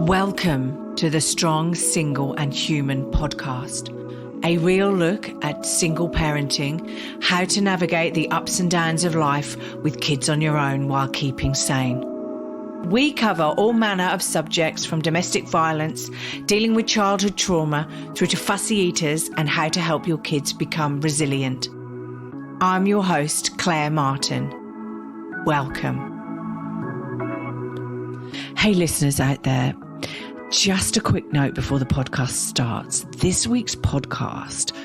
Welcome to the Strong, Single and Human podcast, a real look at single parenting, how to navigate the ups and downs of life with kids on your own while keeping sane. We cover all manner of subjects from domestic violence, dealing with childhood trauma, through to fussy eaters and how to help your kids become resilient. I'm your host, Claire Martin. Welcome. Hey listeners out there, just a quick note before the podcast starts. This week's podcast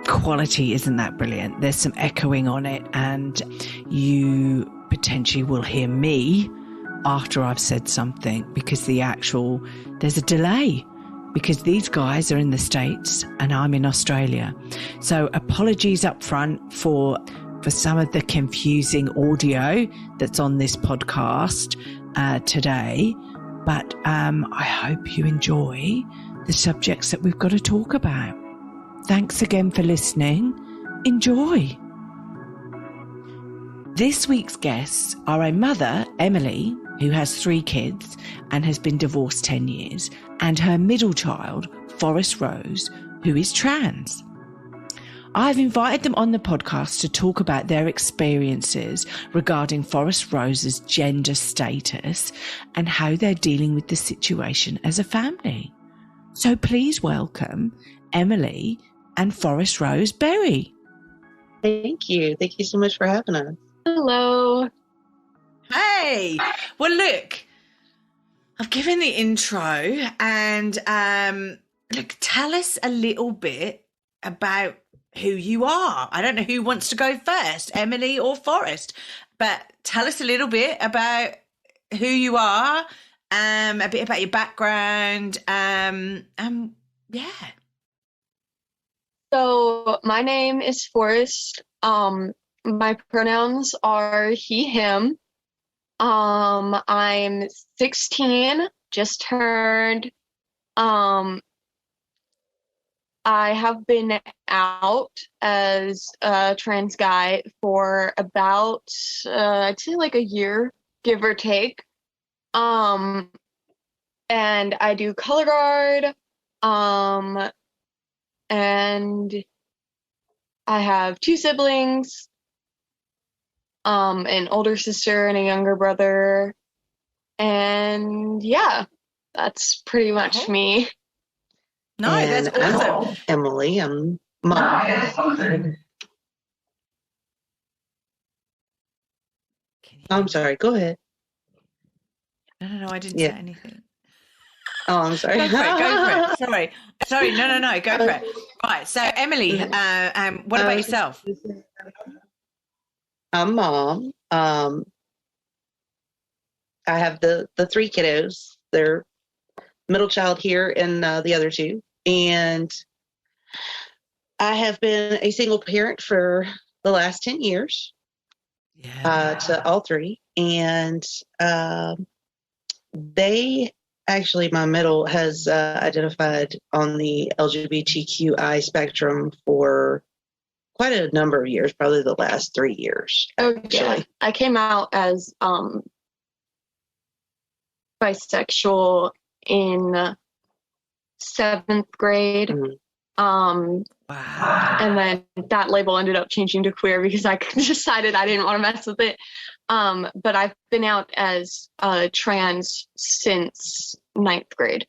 quality isn't that brilliant. There's some echoing on it and you potentially will hear me after I've said something because there's a delay because these guys are in the States and I'm in Australia. So apologies up front for some of the confusing audio that's on this podcast today. But I hope you enjoy the subjects that we've got to talk about. Thanks again for listening. Enjoy. This week's guests are a mother, Emily, who has 3 kids and has been divorced 10 years, and her middle child, Forrest Rose, who is trans. I've invited them on the podcast to talk about their experiences regarding Forrest Rose's gender status and how they're dealing with the situation as a family. So please welcome Emily and Forrest Rose Berry. Thank you. Thank you so much for having us. Hello. Hey. Well, look, I've given the intro and look, tell us a little bit about who you are. I don't know who wants to go first, Emily or Forrest, but tell us a little bit about who you are, a bit about your background, yeah. So my name is Forrest. My pronouns are he, him. I'm 16, just turned. I have been out as a trans guy for about, I'd say like a year, give or take. And I do color guard. And I have 2 siblings, an older sister and a younger brother. And yeah, that's pretty much me. No, that's awesome. I'm Emily, I'm mom. I'm sorry, go ahead. No, I didn't say anything. Oh, I'm sorry. Go for it. Sorry. No, go for it. Right, so Emily, what about yourself? I'm mom. I have the 3 kiddos. They're middle child here and the other 2. And I have been a single parent for the last 10 years to all 3. And my middle has identified on the LGBTQI spectrum for quite a number of years, probably the last 3 years. Okay. I came out as bisexual in 7th grade. Mm-hmm. Wow. And then that label ended up changing to queer because I decided I didn't want to mess with it. But I've been out as trans since 9th grade.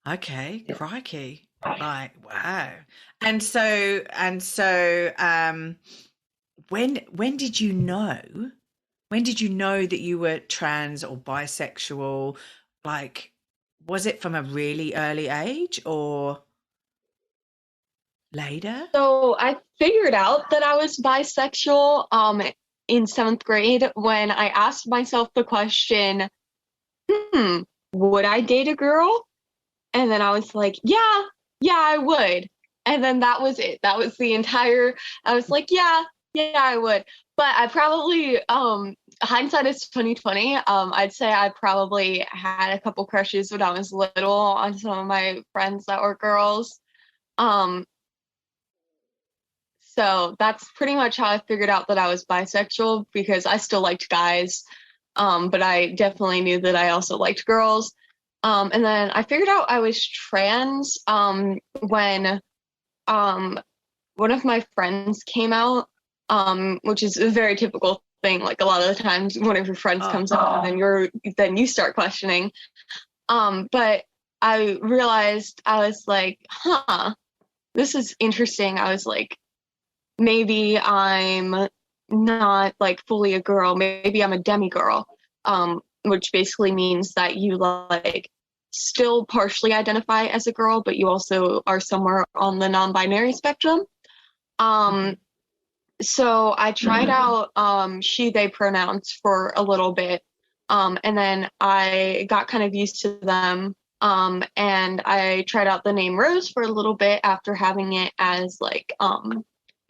Okay, crikey. Right, wow. And so when did you know? When did you know that you were trans or bisexual? Like, was it from a really early age or later? So I figured out that I was bisexual in 7th grade when I asked myself the question, would I date a girl? And then I was like, yeah, I would. And then that was it. That was the entire, I was like, yeah, I would. But I probably, hindsight is 2020. I'd say I probably had a couple crushes when I was little on some of my friends that were girls. So that's pretty much how I figured out that I was bisexual, because I still liked guys. But I definitely knew that I also liked girls. And then I figured out I was trans when one of my friends came out, which is a very typical thing. Like a lot of the times, one of your friends comes out, and then you start questioning. But I realized, I was like, huh, this is interesting. I was like, maybe I'm not like fully a girl. Maybe I'm a demigirl, which basically means that you like still partially identify as a girl, but you also are somewhere on the non-binary spectrum. So I tried out she, they pronouns for a little bit, and then I got kind of used to them. And I tried out the name Rose for a little bit after having it as like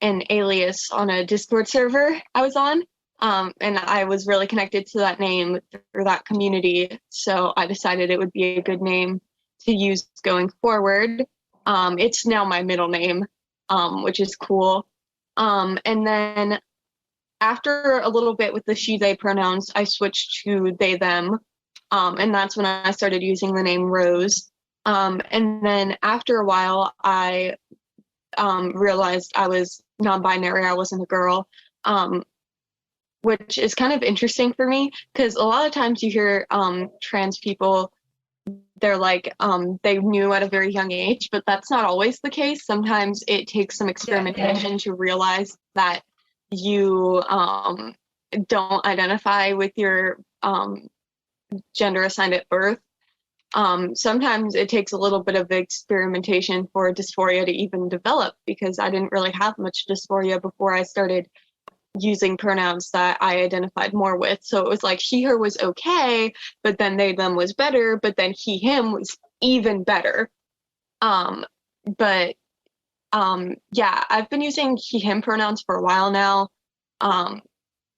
an alias on a Discord server I was on. And I was really connected to that name through that community. So I decided it would be a good name to use going forward. It's now my middle name, which is cool. And then after a little bit with the she, they pronouns, I switched to they, them. And that's when I started using the name Rose. And then after a while, I realized I was non-binary. I wasn't a girl, which is kind of interesting for me, because a lot of times you hear trans people, they're like, they knew at a very young age, but that's not always the case. Sometimes it takes some experimentation to realize that you don't identify with your gender assigned at birth. Sometimes it takes a little bit of experimentation for dysphoria to even develop, because I didn't really have much dysphoria before I started using pronouns that I identified more with. So it was like she, her was okay, but then they, them was better, but then he, him was even better. Yeah, I've been using he, him pronouns for a while now,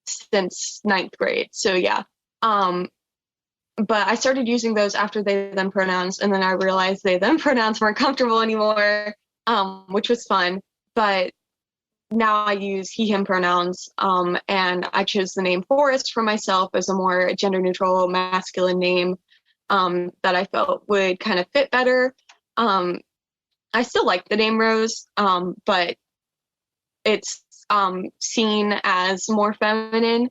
since 9th grade. So yeah. But I started using those after they, them pronouns, and then I realized they, them pronouns weren't comfortable anymore, which was fun. But now I use he, him pronouns, and I chose the name Forrest for myself as a more gender-neutral masculine name that I felt would kind of fit better. I still like the name Rose, but it's seen as more feminine.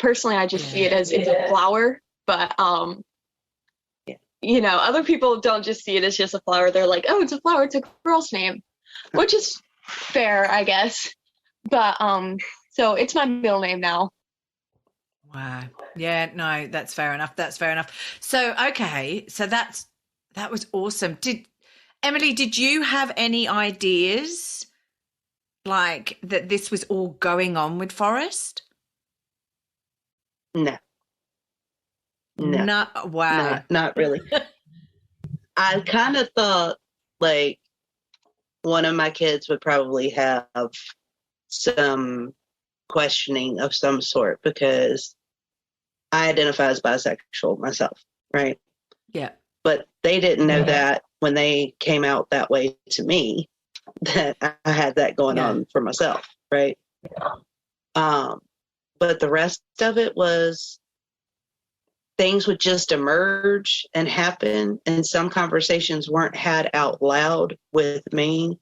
Personally, I just see it as it's a flower, but you know, other people don't just see it as just a flower. They're like, oh, it's a flower, it's a girl's name, which is fair, I guess. But so it's my middle name now. Wow. Yeah, no, that's fair enough. That's fair enough. So okay, so that was awesome. Emily, did you have any ideas like that this was all going on with Forrest? No. Wow. Not really. I kind of thought like one of my kids would probably have some questioning of some sort, because I identify as bisexual myself, right? Yeah. But they didn't know that when they came out that way to me, that I had that going on for myself, right? But the rest of it was things would just emerge and happen, and some conversations weren't had out loud with me,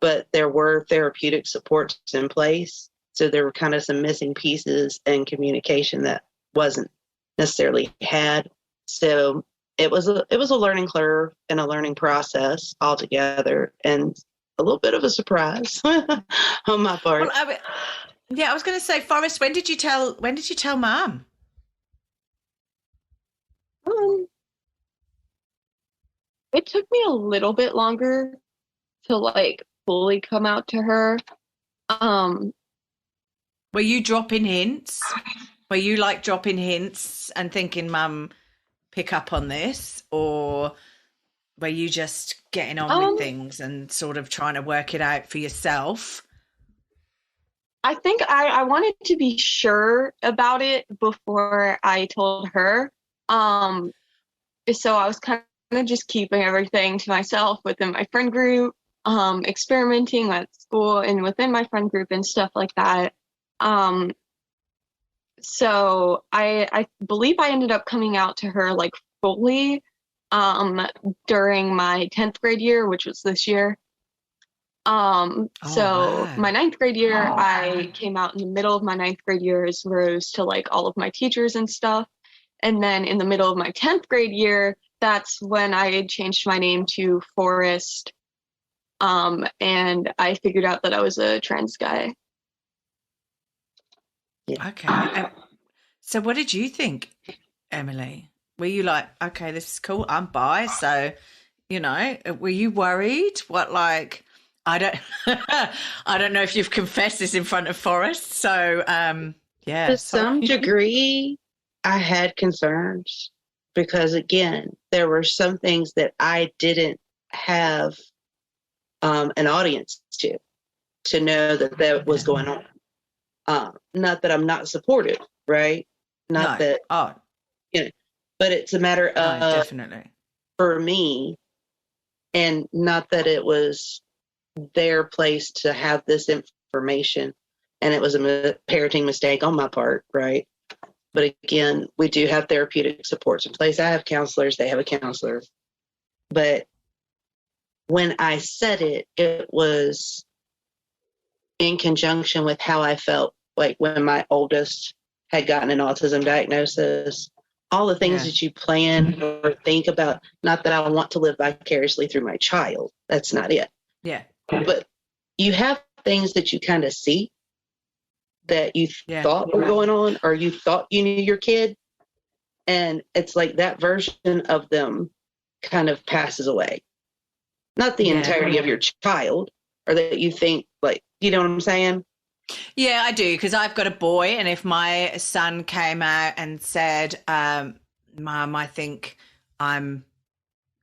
but there were therapeutic supports in place. So there were kind of some missing pieces in communication that wasn't necessarily had. So it was a learning curve and a learning process altogether, and a little bit of a surprise on my part. Well, I was going to say, Forrest, when did you tell Mum? It took me a little bit longer to like fully come out to her. Were you dropping hints? Were you like dropping hints and thinking, Mum, pick up on this? Or were you just getting on with things and sort of trying to work it out for yourself? I think I wanted to be sure about it before I told her. So I was kind of just keeping everything to myself within my friend group. experimenting at school and within my friend group and stuff like that. So I believe I ended up coming out to her like fully during my 10th grade year, which was this year. So my 9th grade year, I came out in the middle of my 9th grade year as Rose to like all of my teachers and stuff. And then in the middle of my 10th grade year, that's when I had changed my name to Forrest. And I figured out that I was a trans guy. Okay. So what did you think, Emily? Were you like, okay, this is cool, I'm bi, so, you know, were you worried? What, like, I don't I don't know if you've confessed this in front of Forrest, so yeah. To some degree, I had concerns because, again, there were some things that I didn't have an audience to know that was going on. Not that I'm not supportive, right? Not that, you know, but it's a matter of, definitely, for me, and not that it was their place to have this information, and it was a parenting mistake on my part, right? But again, we do have therapeutic supports in place. I have counselors, they have a counselor. But when I said it, it was in conjunction with how I felt like when my oldest had gotten an autism diagnosis. All the things that you plan or think about, not that I want to live vicariously through my child. That's not it. Yeah. But you have things that you kind of see that you thought were going on, or you thought you knew your kid. And it's like that version of them kind of passes away. Not the entirety of your child, or that you think, like, you know what I'm saying? Yeah, I do, because I've got a boy, and if my son came out and said, Mum, I think I'm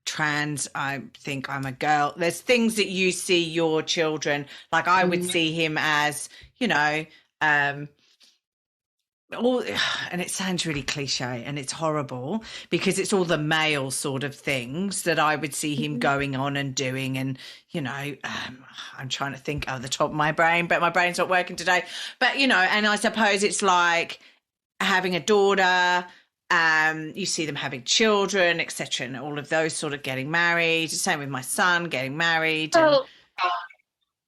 trans, I think I'm a girl, there's things that you see your children, like I would see him as, you know, all, and it sounds really cliche and it's horrible because it's all the male sort of things that I would see him going on and doing. And, you know, I'm trying to think out of the top of my brain, but my brain's not working today. But, you know, and I suppose it's like having a daughter, you see them having children, etc., and all of those sort of getting married. Same with my son getting married. So,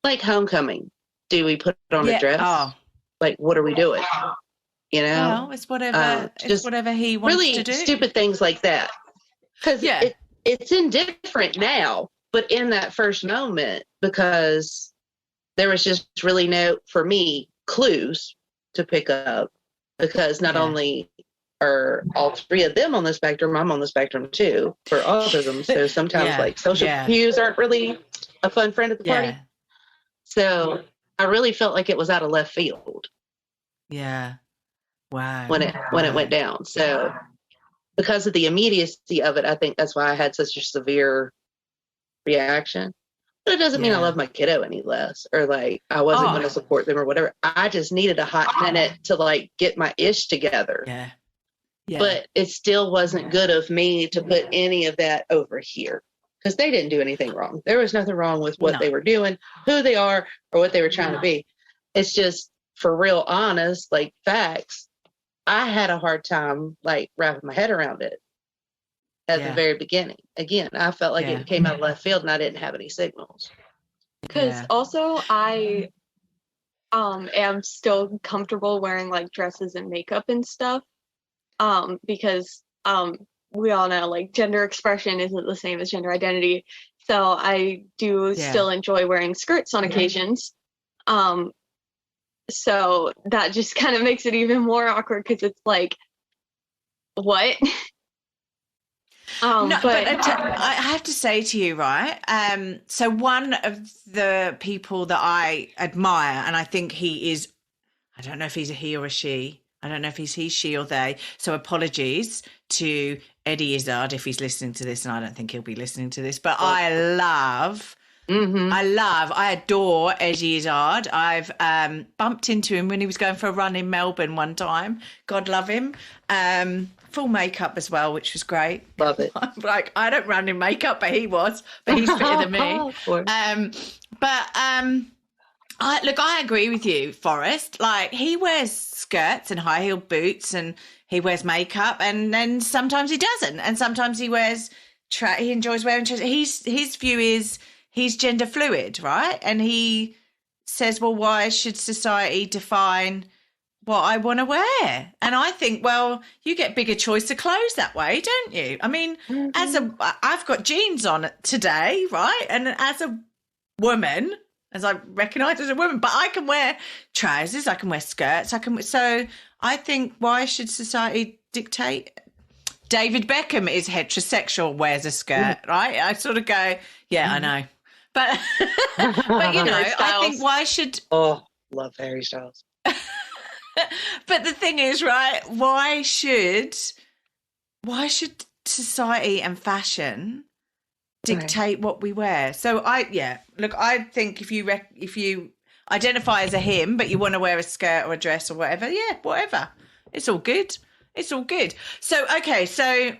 like homecoming, do we put on a dress? Like, what are we doing? You know, well, it's whatever. It's whatever he wants really to do. Stupid things like that. Because it's indifferent now, but in that first moment, because there was just really no, for me, clues to pick up. Because not only are all three of them on the spectrum, I'm on the spectrum too for autism. So sometimes like social cues aren't really a fun friend at the party. So I really felt like it was out of left field. Yeah. Wow. When it went down. So because of the immediacy of it, I think that's why I had such a severe reaction. But it doesn't mean I love my kiddo any less, or like I wasn't going to support them or whatever. I just needed a hot minute to like get my ish together. Yeah. But it still wasn't good of me to put any of that over here, because they didn't do anything wrong. There was nothing wrong with what they were doing, who they are, or what they were trying to be. It's just, for real honest, like facts, I had a hard time like wrapping my head around it at the very beginning. Again, I felt like it came out of left field and I didn't have any signals. Because also I am still comfortable wearing like dresses and makeup and stuff. Because we all know like gender expression isn't the same as gender identity. So I do still enjoy wearing skirts on occasions. So that just kind of makes it even more awkward, because it's like, what? No, but I have to say to you, right? So one of the people that I admire, and I think he is, I don't know if he's a he or a she. I don't know if he's he, she, or they. So apologies to Eddie Izzard if he's listening to this, and I don't think he'll be listening to this. But I adore Eddie Izzard. I've bumped into him when he was going for a run in Melbourne one time. God love him. full makeup as well, which was great. Love it. Like, I don't run in makeup, but he's fitter than me. Of course. I agree with you, Forrest. Like, he wears skirts and high heel boots, and he wears makeup, and then sometimes he doesn't, and sometimes he wears. He enjoys wearing. His view is he's gender fluid, right? And he says, "Well, why should society define what I want to wear?" And I think, well, you get bigger choice of clothes that way, don't you? I mean, I've got jeans on today, right? And as a woman, as I recognise as a woman, but I can wear trousers, I can wear skirts, so I think, why should society dictate? David Beckham is heterosexual, wears a skirt, right? I sort of go, yeah, I know. But you know, I think, why should... Oh, love Harry Styles. But the thing is, right, why should society and fashion dictate what we wear? So I think if you identify as a him, but you want to wear a skirt or a dress or whatever, yeah, whatever. It's all good. It's all good. So, okay, so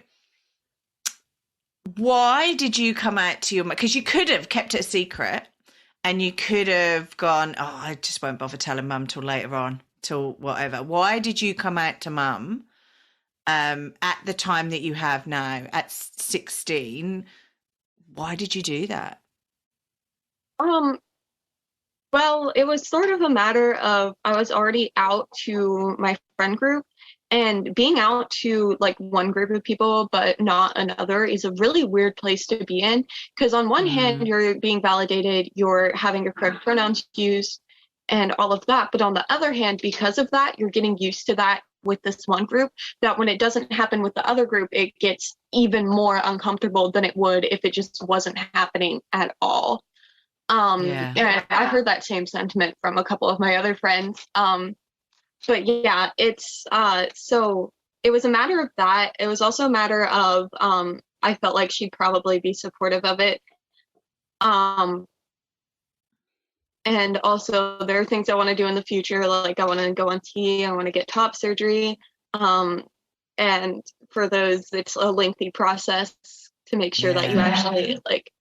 why did you come out to your... Because you could have kept it a secret, and you could have gone, oh, I just won't bother telling mum till later on, till whatever. Why did you come out to mum at the time that you have now, at 16? Why did you do that? Well, it was sort of a matter of, I was already out to my friend group, and being out to like one group of people but not another is a really weird place to be in, because on one hand you're being validated, you're having your correct pronouns used and all of that, but on the other hand, because of that, you're getting used to that with this one group, that when it doesn't happen with the other group, it gets even more uncomfortable than it would if it just wasn't happening at all. And I've heard that same sentiment from a couple of my other friends. But yeah, it's so it was a matter of that. It was also a matter of I felt like she'd probably be supportive of it. And also there are things I want to do in the future, like I want to go on T, I want to get top surgery. And for those, it's a lengthy process to make sure that you actually like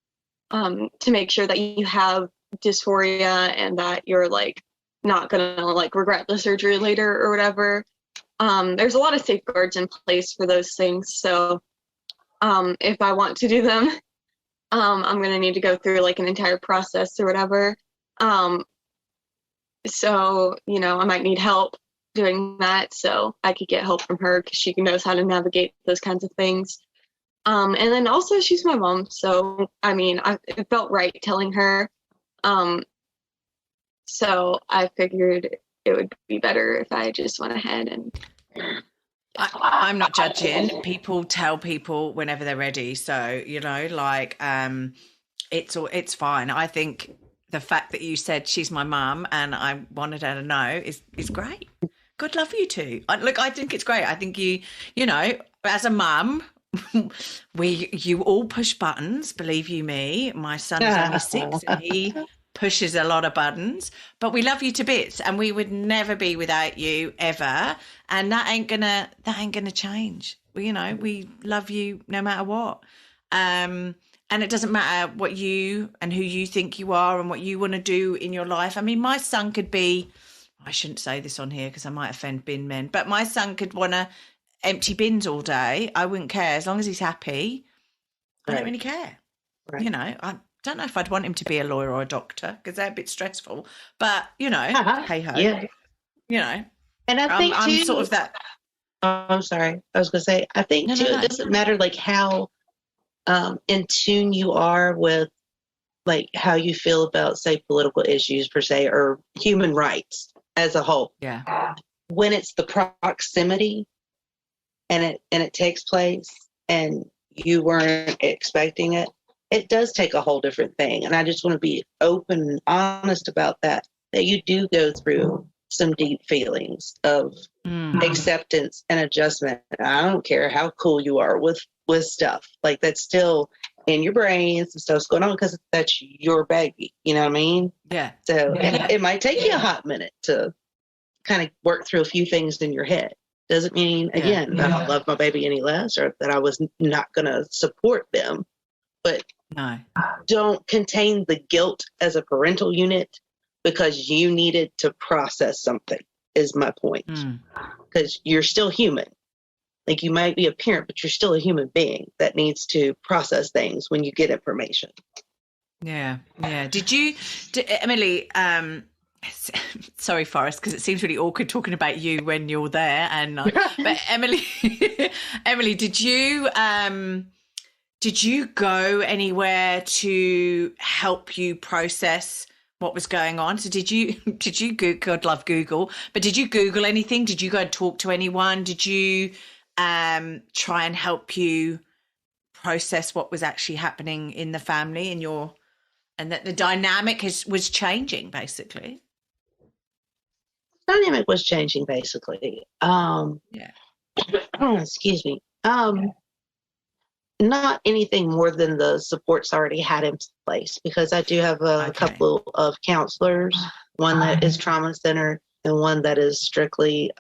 to make sure that you have dysphoria and that you're like not gonna like regret the surgery later or whatever. There's a lot of safeguards in place for those things. So if I want to do them, I'm gonna need to go through like an entire process or whatever. So, you know, I might need help doing that. So I could get help from her because she knows how to navigate those kinds of things. And then also she's my mom. So, I mean, it felt right telling her. So I figured it would be better if I just went ahead and... I'm not judging. People tell people whenever they're ready. So, you know, like, it's fine. I think the fact that you said she's my mum and I wanted her to know is great. God love you too. I think it's great. I think you know, as a mum, you all push buttons, believe you me. My son is only 6 and he pushes a lot of buttons, but we love you to bits and we would never be without you ever, and that ain't gonna change. You know, we love you no matter what, and it doesn't matter what you and who you think you are and what you want to do in your life. I mean, my son could be, I shouldn't say this on here because I might offend bin men, but my son could want to empty bins all day. I wouldn't care as long as he's happy. I don't really care. Right. You know, I don't know if I'd want him to be a lawyer or a doctor because they're a bit stressful, but you know, hey ho, you know. And I think I'm sort of that. Oh, I'm sorry. I was going to say, I think it doesn't matter like how in tune you are with like how you feel about, say, political issues per se, or human rights as a whole. Yeah. When it's the proximity and it takes place and you weren't expecting it, it does take a whole different thing. And I just want to be open and honest about that you do go through some deep feelings of acceptance and adjustment. I don't care how cool you are with stuff. Like, that's still in your brain and some stuff's going on because that's your baby. You know what I mean? Yeah. So it might take you a hot minute to kind of work through a few things in your head. Doesn't mean, again, that I love my baby any less or that I was not going to support them. But No. don't contain the guilt as a parental unit because you needed to process something, is my point. Because you're still human. Like, you might be a parent, but you're still a human being that needs to process things when you get information. Yeah. Emily, sorry, Forrest, because it seems really awkward talking about you when you're there. But Emily, did you go anywhere to help you process what was going on? So did you Google? God love Google, but did you Google anything? Did you go and talk to anyone? Did you try and help you process what was actually happening in the family and that the dynamic was changing, basically? Dynamic was changing, basically. Excuse me. Not anything more than the supports already had in place, because I do have a couple of counselors, one that is trauma centered and one that is strictly,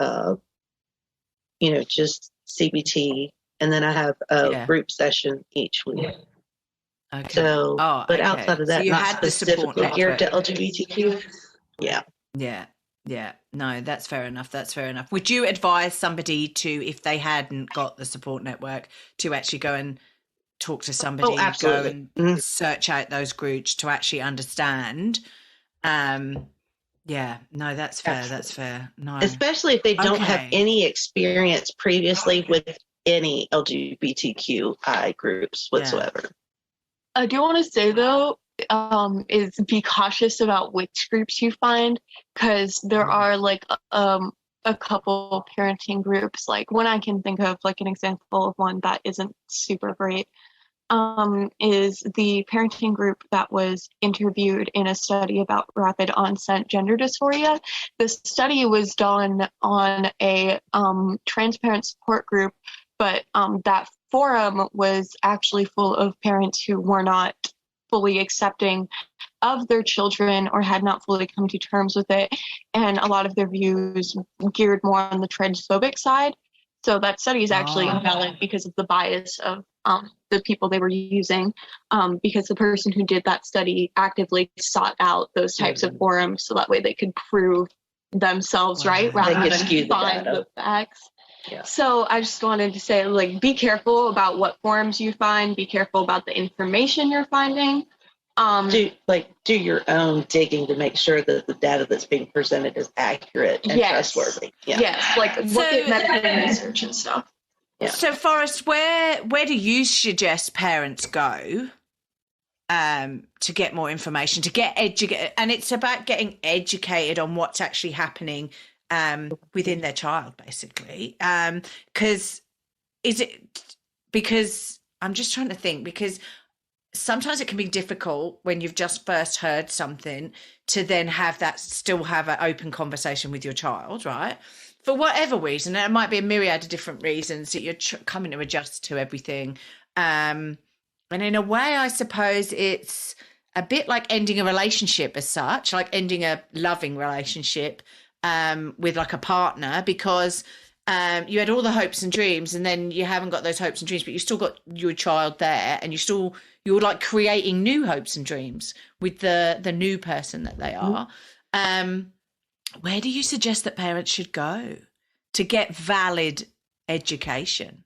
just CBT. And then I have a group session each week. Okay. So, but outside of that, so you not had specifically geared to LGBTQ. Yeah. No, that's fair enough. Would you advise somebody to, if they hadn't got the support network, to actually go and talk to somebody, absolutely. Go and search out those groups to actually understand? No, that's fair. Absolutely. That's fair. No, especially if they don't have any experience previously with any LGBTQI groups whatsoever. Yeah. I do want to say, though, is be cautious about which groups you find, because there are like a couple parenting groups. Like, one I can think of, like an example of one that isn't super great, is the parenting group that was interviewed in a study about rapid onset gender dysphoria. The study was done on a transparent support group, but that forum was actually full of parents who were not fully accepting of their children or had not fully come to terms with it, and a lot of their views geared more on the transphobic side. So that study is actually invalid because of the bias of the people they were using, because the person who did that study actively sought out those types of forums so that way they could prove themselves right rather than find the facts. Yeah. So I just wanted to say, like, be careful about what forums you find. Be careful about the information you're finding. Do your own digging to make sure that the data that's being presented is accurate and trustworthy. Yeah. Yes, like look at medical research and stuff. Yeah. So, Forrest, where do you suggest parents go to get more information, to get educated? And it's about getting educated on what's actually happening within their child, basically. Because I'm just trying to think, because sometimes it can be difficult when you've just first heard something to then still have an open conversation with your child, right? For whatever reason, and it might be a myriad of different reasons that you're coming to adjust to everything. And in a way, I suppose it's a bit like ending a relationship as such, like ending a loving relationship with like a partner, because you had all the hopes and dreams, and then you haven't got those hopes and dreams, but you still got your child there, and you're like creating new hopes and dreams with the new person that they are. Where do you suggest that parents should go to get valid education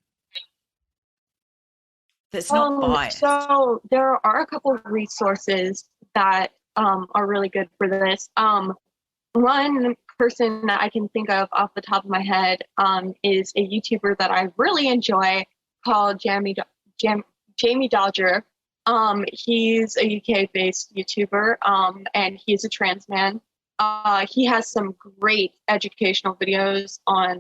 that's not biased? So there are a couple of resources that are really good for this. One person that I can think of off the top of my head is a YouTuber that I really enjoy called Jamie Dodger. He's a UK-based YouTuber, and he's a trans man. He has some great educational videos on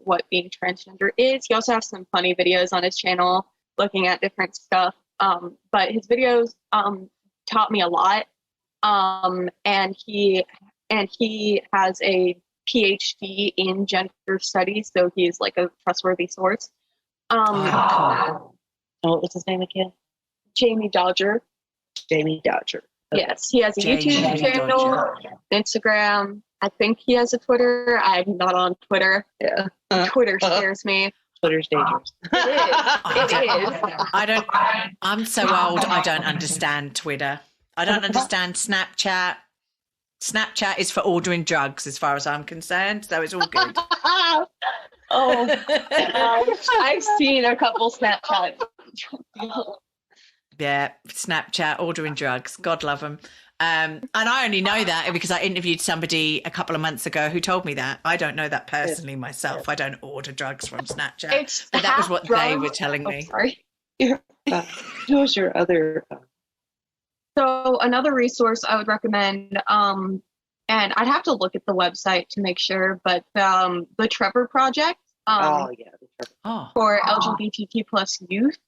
what being transgender is. He also has some funny videos on his channel looking at different stuff. But his videos taught me a lot. And he has a PhD in gender studies, so he's like a trustworthy source. What was his name again? Jamie Dodger. Jamie Dodger. Okay. Yes, he has a YouTube channel, Instagram, I think he has a Twitter. I'm not on Twitter. Yeah. Twitter scares me. Twitter's dangerous. I'm so old, I don't understand Twitter. I don't understand Snapchat. Snapchat is for ordering drugs as far as I'm concerned, so it's all good. I've seen a couple Snapchat. Yeah, Snapchat, ordering drugs. God love them. And I only know that because I interviewed somebody a couple of months ago who told me that. I don't know that personally myself. I don't order drugs from Snapchat. But that was what they were telling me. Sorry. Who was your other? So another resource I would recommend, and I'd have to look at the website to make sure, but the Trevor Project for LGBTQ plus youth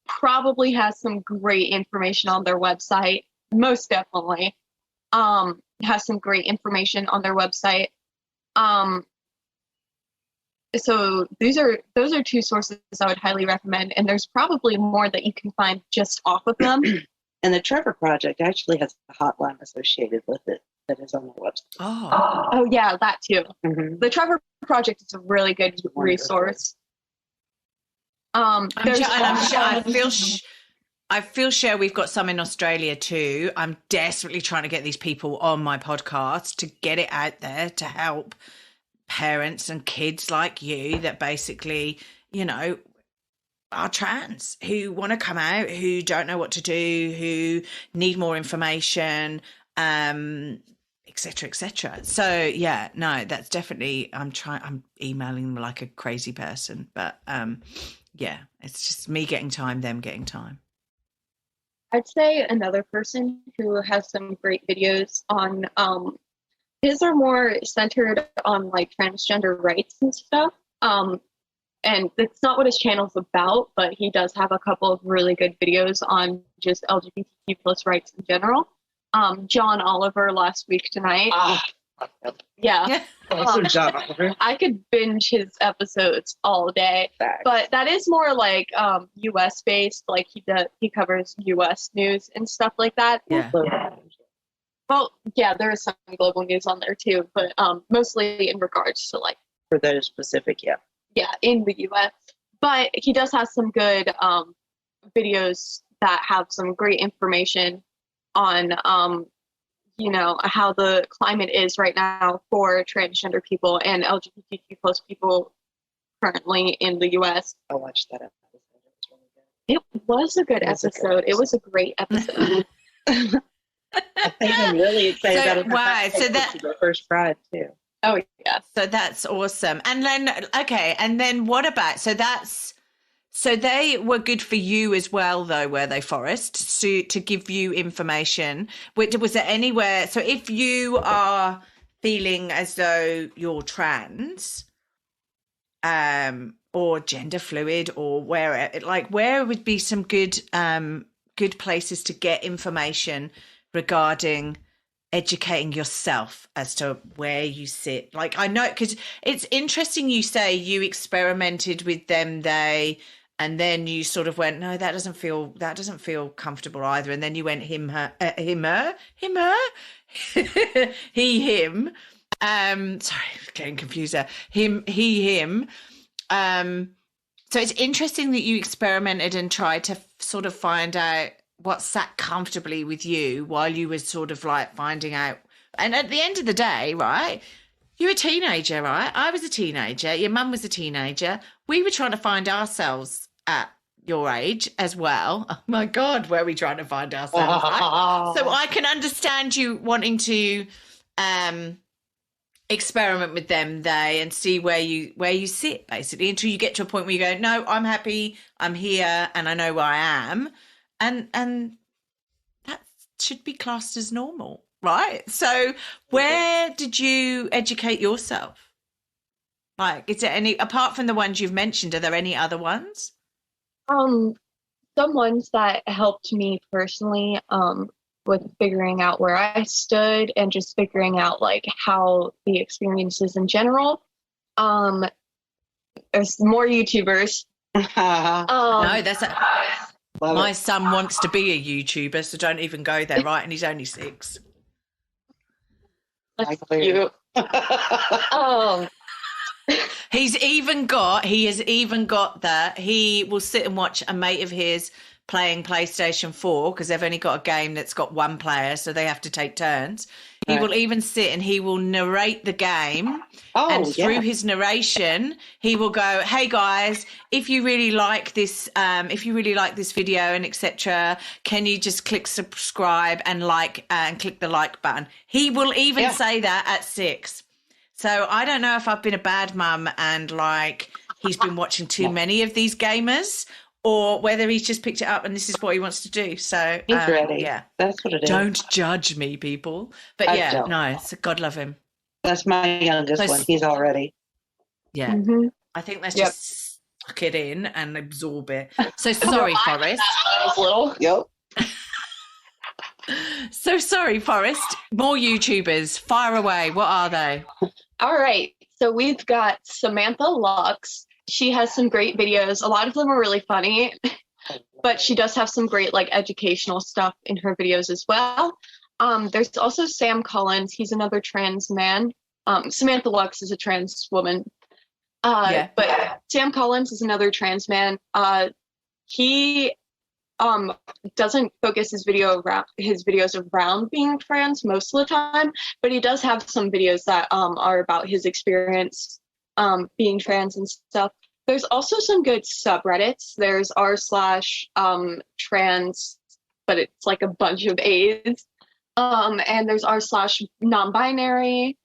probably has some great information on their website. Most definitely has some great information on their website. So those are two sources I would highly recommend, and there's probably more that you can find just off of them. And the Trevor Project actually has a hotline associated with it that is on the website. Oh yeah, that too. Mm-hmm. The Trevor Project is a really good resource. I feel sure we've got some in Australia too. I'm desperately trying to get these people on my podcast to get it out there to help parents and kids like you that basically, are trans, who want to come out, who don't know what to do, who need more information, et cetera, et cetera. So yeah, no, that's definitely, I'm emailing them like a crazy person, but yeah, it's just me getting time, them getting time. I'd say another person who has some great videos on, his are more centered on like transgender rights and stuff. And it's not what his channel's about, but he does have a couple of really good videos on just LGBTQ plus rights in general. John Oliver last week tonight. Yeah. John Oliver. I could binge his episodes all day. Facts. But that is more like US based, like he covers US news and stuff like that. Yeah. Well, yeah, there is some global news on there too, but mostly in regards to like for those specific, yeah, in the US. But he does have some good videos that have some great information on how the climate is right now for transgender people and LGBTQ plus people currently in the US. I watched that episode. It was a good episode. It was a great episode. I think I'm really excited about it. Wow, so that first Pride too. Oh yeah. So that's awesome. And then what about so they were good for you as well though, were they, Forrest? To give you information. Was there anywhere, so if you are feeling as though you're trans, or gender fluid, or where would be some good places to get information regarding educating yourself as to where you sit? Like, I know, because it's interesting you say you experimented with them, and then you sort of went, no, that doesn't feel comfortable either, and then you went him, her, he, him. Sorry, getting confused there. Him, he, him. So it's interesting that you experimented and tried to sort of find out what sat comfortably with you while you were sort of like finding out. And at the end of the day, right, you're a teenager, right? I was a teenager. Your mum was a teenager. We were trying to find ourselves at your age as well. Oh my God, were we trying to find ourselves? Right? So I can understand you wanting to experiment with them and see where you sit, basically, until you get to a point where you go, no, I'm happy, I'm here, and I know where I am. And that should be classed as normal, right? So where did you educate yourself? Like, is there any, apart from the ones you've mentioned, are there any other ones? Some ones that helped me personally with figuring out where I stood and just figuring out like how the experiences in general. There's more YouTubers. No, that's my son wants to be a YouTuber, so don't even go there, right? And he's only 6. That's cute. He has even got that he will sit and watch a mate of his playing PlayStation 4 because they've only got a game that's got one player, so they have to take turns. He will even sit and he will narrate the game. And through his narration, he will go, "Hey guys, if you really like this video and etc., can you just click subscribe and like and click the like button?" He will even say that at 6. So I don't know if I've been a bad mum and like he's been watching too many of these gamers, or whether he's just picked it up and this is what he wants to do. So he's ready. Yeah, that's what it is. Don't judge me, people. But no, so God love him. That's my youngest one. He's all ready. Yeah, I think let's just suck it in and absorb it. So sorry, Forrest. I was little. Yep. So sorry, Forrest. More YouTubers. Fire away. What are they? All right. So we've got Samantha Lux. She has some great videos. A lot of them are really funny, but she does have some great like educational stuff in her videos as well. There's also Sam Collins. He's another trans man. Samantha Lux is a trans woman. But Sam Collins is another trans man. He doesn't focus his videos around being trans most of the time, but he does have some videos that are about his experience being trans and stuff. There's also some good subreddits. There's r/trans, but it's like a bunch of A's. And there's r/non-binary.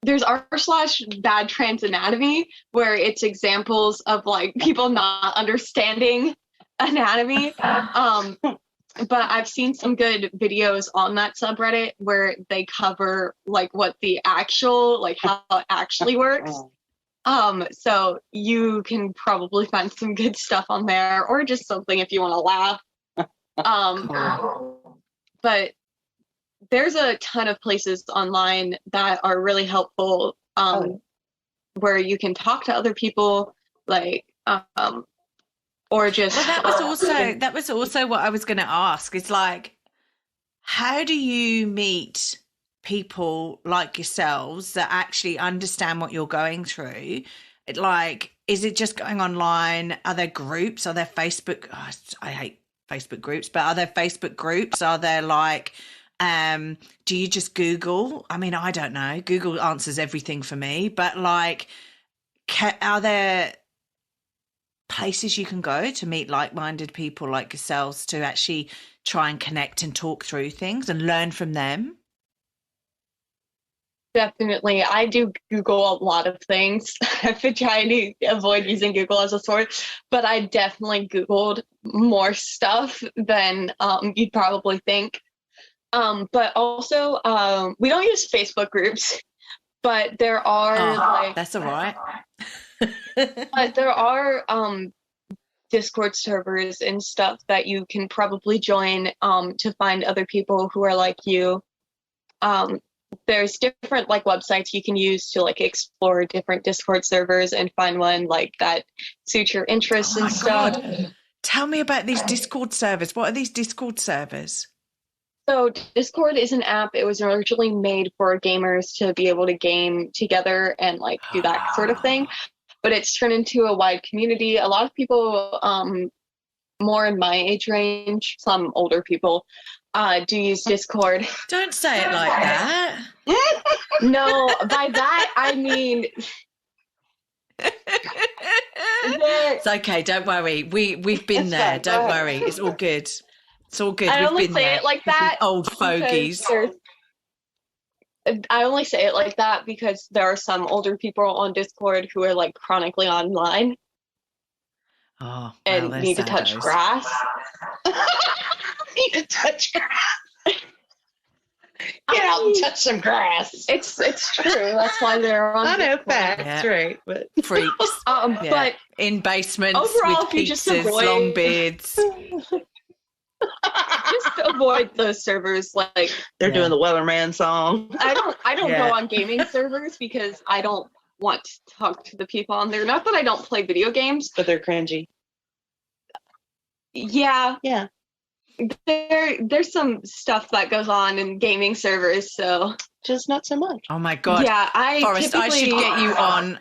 There's r/bad trans anatomy, where it's examples of like people not understanding anatomy. But I've seen some good videos on that subreddit where they cover like what the actual, like how it actually works. So you can probably find some good stuff on there, or just something if you want to laugh. But there's a ton of places online that are really helpful, where you can talk to other people, like or just that was also what I was going to ask. It's like, how do you meet people like yourselves that actually understand what you're going through? Like, is it just going online? Are there groups? Are there Facebook? Oh, I hate Facebook groups, but are there Facebook groups? Are there like, do you just Google? I mean, I don't know. Google answers everything for me, but like, are there places you can go to meet like-minded people like yourselves to actually try and connect and talk through things and learn from them? Definitely. I do Google a lot of things. I've been trying to avoid using Google as a source, but I definitely Googled more stuff than you'd probably think. But also, we don't use Facebook groups, but there are that's all right. But there are Discord servers and stuff that you can probably join to find other people who are like you. There's different like websites you can use to like explore different Discord servers and find one like that suits your interests and stuff. God. Tell me about these Discord servers. What are these Discord servers? So Discord is an app. It was originally made for gamers to be able to game together and like do that sort of thing. But it's turned into a wide community. A lot of people, more in my age range, some older people, do use Discord. Don't say it like that. No, by that I mean it's okay. Don't worry. We've been there. Don't worry. It's all good. It's all good. I We've only been say there. it like that. Old fogies. I only say it like that because there are some older people on Discord who are like chronically online and need to touch grass. Need to touch grass. Get out and touch some grass. It's true. That's why they're on. I know Discord. facts, right? But Freaks. But in basements overall, with pizzas, long beards. Just avoid those servers. Like they're doing the Weatherman song. I don't go on gaming servers because I don't want to talk to the people on there. Not that I don't play video games, But they're cringy. Yeah. There's some stuff that goes on in gaming servers, so just not so much. Oh my God. Yeah, Forrest, I should get you on.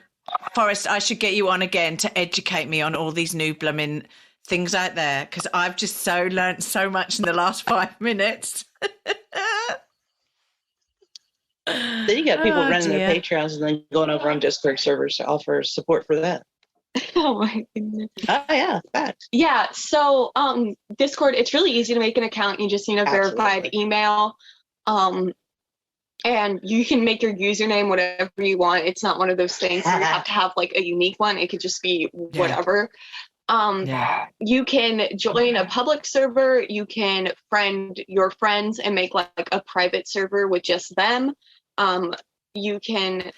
Forrest, I should get you on again to educate me on all these new blooming things out there, because I've just learnt so much in the last 5 minutes. Then you got people running their Patreons and then going over on Discord servers to offer support for that. Oh my goodness. Oh yeah, facts. Yeah, so Discord, it's really easy to make an account. You just need a verified email. And you can make your username whatever you want. It's not one of those things where you have to have like a unique one. It could just be whatever. You can join a public server. You can friend your friends and make like a private server with just them. You can.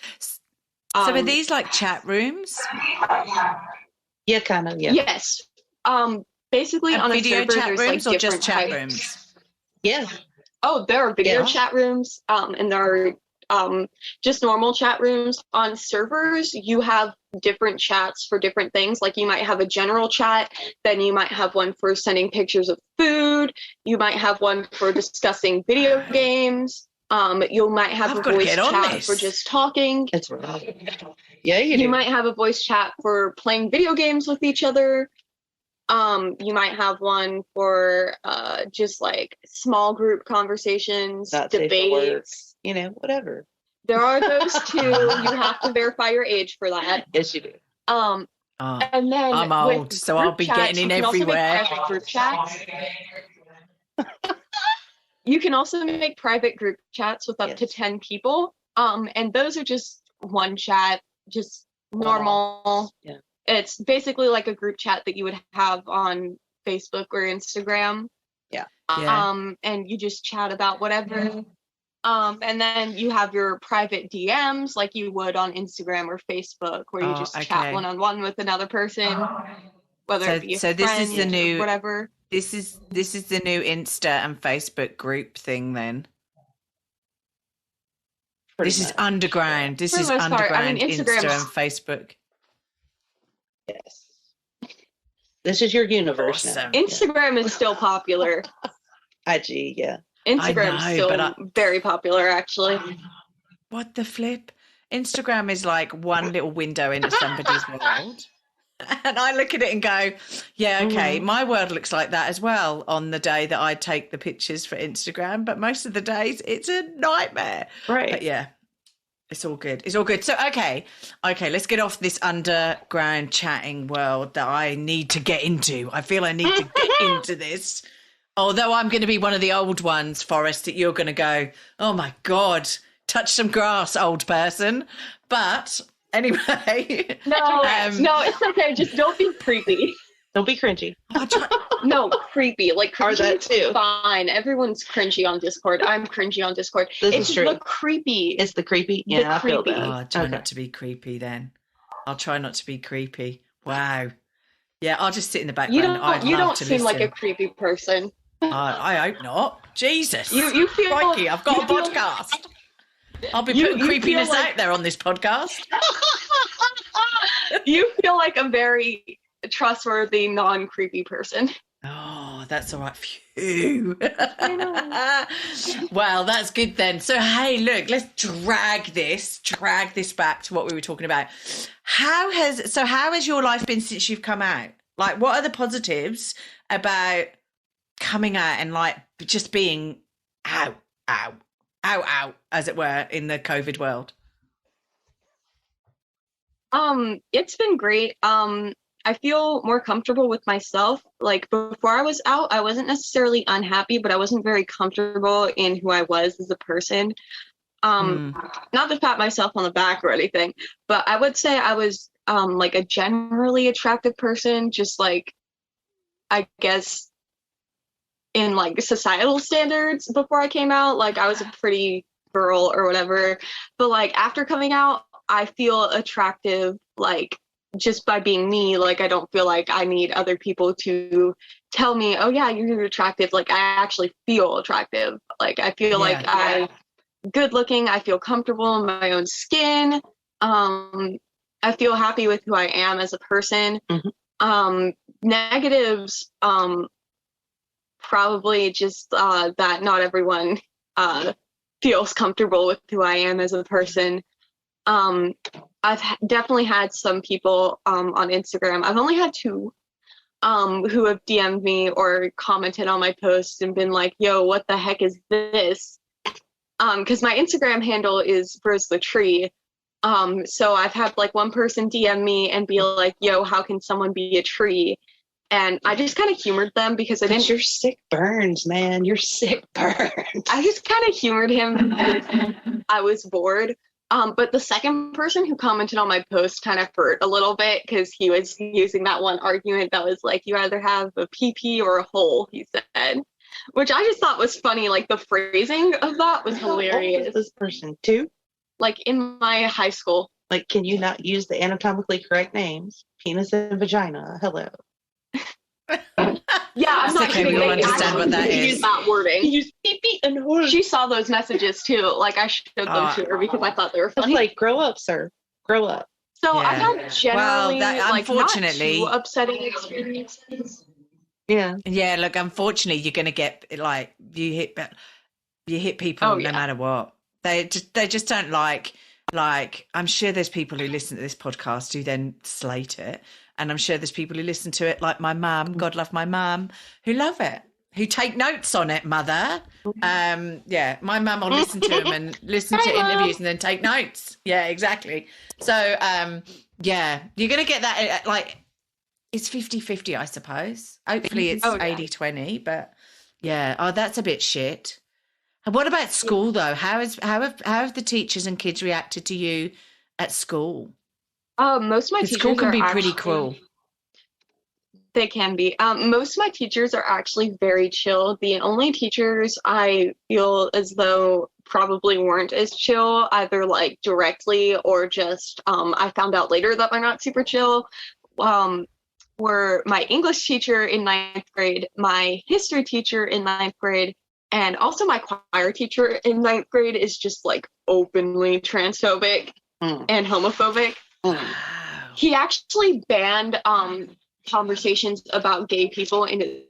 So are these like chat rooms? Yeah, kind of. Yeah. Yes. Basically, and on a video server, chat there's rooms like or just chat types. rooms? Yeah. Oh, there are video chat rooms, and there are just normal chat rooms. On servers, you have different chats for different things. Like you might have a general chat, then you might have one for sending pictures of food. You might have one for discussing video games. You might have a voice chat for just talking. That's right. Yeah, you might have a voice chat for playing video games with each other. You might have one for just like small group conversations, debates, whatever. There are those too. You have to verify your age for that. Yes, you do. And then I'm old, so I'll be getting in everywhere. Group chats. You can also make private group chats with up to 10 people. And those are just one chat, just normal. Yeah. It's basically like a group chat that you would have on Facebook or Instagram. Yeah. And you just chat about whatever. And then you have your private DMs like you would on Instagram or Facebook, where you just chat one-on-one with another person, whether it be a friend, this is the new whatever. This is the new Insta and Facebook group thing then. This is underground. This is underground Insta and Facebook. Yes. This is your universe now. Instagram is still popular. IG, yeah. Instagram is still very popular, actually. What the flip? Instagram is like one little window into somebody's world. And I look at it and go, yeah, okay, my world looks like that as well on the day that I take the pictures for Instagram. But most of the days, it's a nightmare. Right. But yeah, it's all good. It's all good. So, okay, let's get off this underground chatting world that I need to get into. I feel I need to get into this. Although I'm going to be one of the old ones, Forrest, that you're going to go, oh, my God, touch some grass, old person. But anyway. No, it's okay. Just don't be creepy. Don't be cringy. No, creepy. Like, cringy that too. Fine. Everyone's cringy on Discord. I'm cringy on Discord. It's true. The creepy. It's the creepy? Yeah, I feel that. Oh, I'll try not to be creepy then. I'll try not to be creepy. Wow. Yeah, I'll just sit in the background. You don't seem like a creepy person. I hope not. Jesus. You feel Crikey, I've got a podcast. I'll be putting creepiness out there on this podcast. You feel like a very trustworthy, non-creepy person. Oh, that's all right. Phew. Well, that's good then. So, hey, look, let's drag this back to what we were talking about. How has your life been since you've come out? Like, what are the positives about coming out and like just being out, as it were, in the COVID world? It's been great. I feel more comfortable with myself. Like before I was out, I wasn't necessarily unhappy, but I wasn't very comfortable in who I was as a person. Not to pat myself on the back or anything, but I would say I was like a generally attractive person, just like, I guess, in like societal standards before I came out. Like I was a pretty girl or whatever, but like after coming out, I feel attractive, like just by being me. Like I don't feel like I need other people to tell me, oh yeah, you're attractive. Like I actually feel attractive. Like I feel like I'm good looking. I feel comfortable in my own skin. I feel happy with who I am as a person. Negatives, probably just that not everyone feels comfortable with who I am as a person. I've definitely had some people on Instagram. I've only had 2 who have DM'd me or commented on my posts and been like, yo, what the heck is this? Because my Instagram handle is Rose the Tree. So I've had like one person DM me and be like, yo, how can someone be a tree? And I just kind of humored them because I didn't. You're sick burns, man. You're sick burns. I just kind of humored him because I was bored. But the second person who commented on my post kind of hurt a little bit because he was using that one argument that was like, you either have a PP or a hole, he said, which I just thought was funny. Like the phrasing of that was hilarious. How old is this person, 2? Like in my high school. Like, can you not use the anatomically correct names? Penis and vagina. Hello. Yeah, I'm not okay, kidding. we all They understand what that actually is. use that wording. Use pee and horse. She saw those messages too. Like I showed them to her because I thought they were I was funny. like, grow up, sir. Grow up. So Yeah. I've had generally unfortunately, not too upsetting experiences. Yeah. Yeah, look, unfortunately, you're going to get like you hit people no matter what. They just don't like. I'm sure there's people who listen to this podcast who then slate it, and I'm sure there's people who listen to it, like my mum. God love my mum, who love it, who take notes on it. Mother, yeah, my mum will listen to them and listen to interviews and then take notes. Yeah, exactly. So, yeah, you're going to get that like. It's 50-50, I suppose. Hopefully it's 80-20, but yeah. That's a bit shit. And what about school though? How have the teachers and kids reacted to you at school? Most of my teachers school can be actually pretty cruel. They can be. Most of my teachers are actually very chill. The only teachers I feel as though probably weren't as chill, either like directly or just I found out later that they're not super chill, were my English teacher in 9th grade, my history teacher in 9th grade, and also my choir teacher in 9th grade is just like openly transphobic and homophobic. He actually banned conversations about gay people in his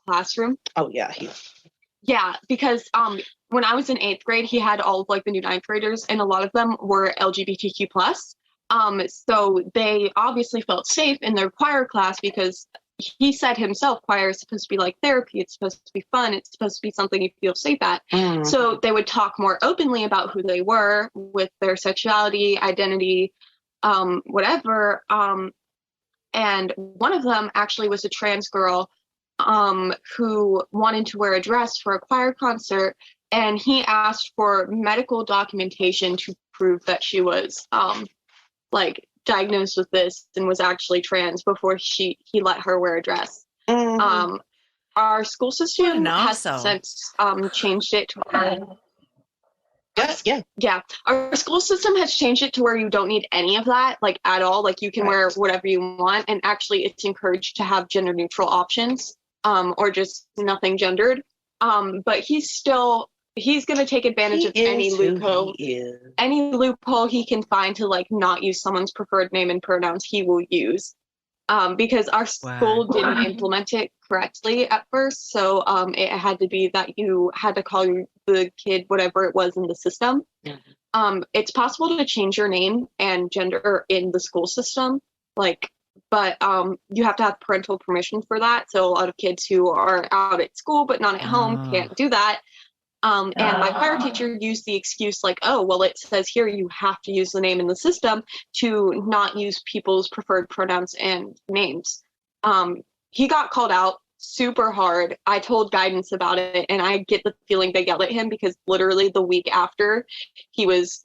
classroom. Oh yeah. Yeah, because when I was in 8th grade, he had all of like the new 9th graders, and a lot of them were LGBTQ+. So they obviously felt safe in their choir class because he said himself, choir is supposed to be like therapy. It's supposed to be fun. It's supposed to be something you feel safe at. So they would talk more openly about who they were with their sexuality, identity, whatever. And one of them actually was a trans girl who wanted to wear a dress for a choir concert. And he asked for medical documentation to prove that she was like diagnosed with this and was actually trans before he let her wear a dress. Our school system has since changed it to our school system has changed it to where you don't need any of that, like at all. Like you can wear whatever you want, and actually it's encouraged to have gender neutral options, or just nothing gendered. But he's going to take advantage of any loophole he can find to like not use someone's preferred name and pronouns. He will use, because our school didn't implement it correctly at first. So it had to be that you had to call the kid whatever it was in the system. It's possible to change your name and gender in the school system, but you have to have parental permission for that. So a lot of kids who are out at school but not at home can't do that. And my choir teacher used the excuse like, oh, well, it says here you have to use the name in the system to not use people's preferred pronouns and names. He got called out super hard. I told guidance about it, and I get the feeling they yelled at him because literally the week after he was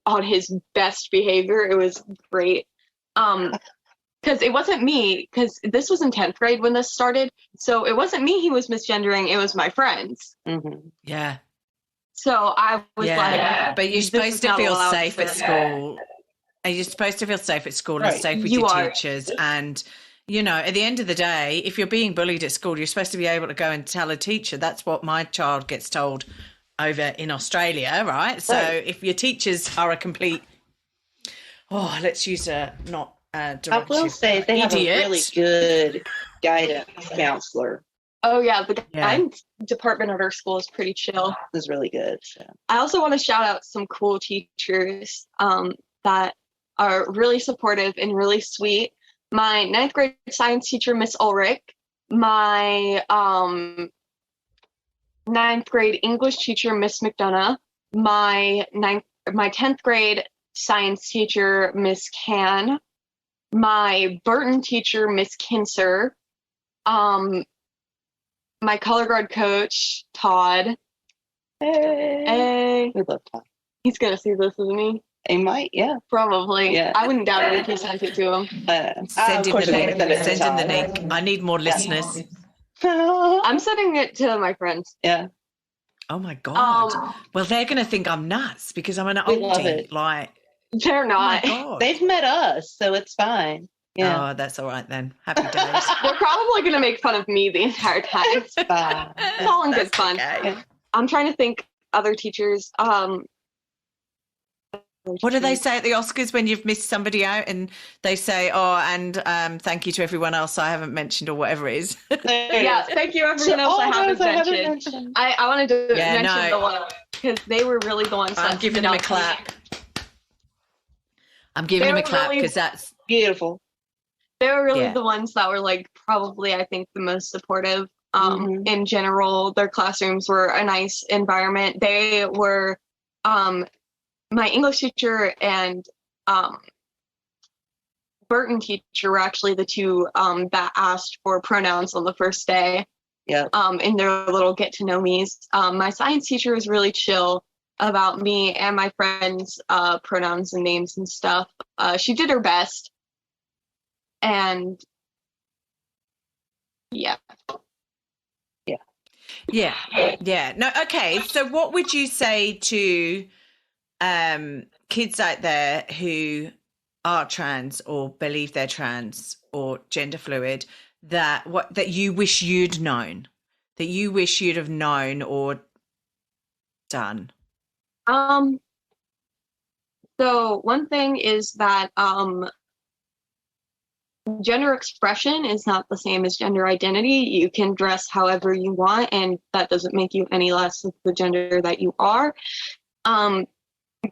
on his best behavior. It was great. Because it wasn't me, because this was in 10th grade when this started. So it wasn't me he was misgendering, it was my friends. Yeah. So I was like... But you're supposed to feel safe at school. And you're supposed to feel safe at school and safe with your teachers. And, you know, at the end of the day, if you're being bullied at school, you're supposed to be able to go and tell a teacher. That's what my child gets told over in Australia, right? So if your teachers are a complete... let's use a not... I will say they have a really good guidance counselor. Oh yeah, the guidance department at our school is pretty chill. It was really good. So. I also want to shout out some cool teachers that are really supportive and really sweet. My 9th grade science teacher, Miss Ulrich. My 9th grade English teacher, Miss McDonough. My 10th grade science teacher, Miss Can. My Burton teacher, Miss Kinser. My color guard coach, Todd. Hey. We love Todd. He's gonna see this, isn't he? He might, yeah. Probably. Yeah. I wouldn't doubt it if he sent it to him. Send in the link. Send in the link. I need more listeners. I'm sending it to my friends. Yeah. Oh my God. Well, they're going to think I'm nuts because I'm an oldie. Like, they're not. Oh they've met us, so it's fine. Yeah. Oh, that's all right then. Happy days. They're probably going to make fun of me the entire time. It's fine. It's all in good fun. Okay. I'm trying to think other teachers. What do they say at the Oscars when you've missed somebody out and they say, oh, and thank you to everyone else I haven't mentioned or whatever it is? Yeah, thank you everyone else I haven't mentioned. I wanted to mention the one because they were really the ones I'm giving them a clap. I'm giving them a clap because that's beautiful. They were really the ones that were like probably I think the most supportive in general. Their classrooms were a nice environment. They were my English teacher and Burton teacher were actually the two that asked for pronouns on the first day. Yeah. In their little get to know me's. My science teacher was really chill about me and my friends' pronouns and names and stuff. She did her best. And yeah. No, okay. So what would you say to kids out there who are trans or believe they're trans or gender fluid that you wish you'd known, that you wish you'd have known or done? So one thing is that gender expression is not the same as gender identity. You can dress however you want, and that doesn't make you any less of the gender that you are.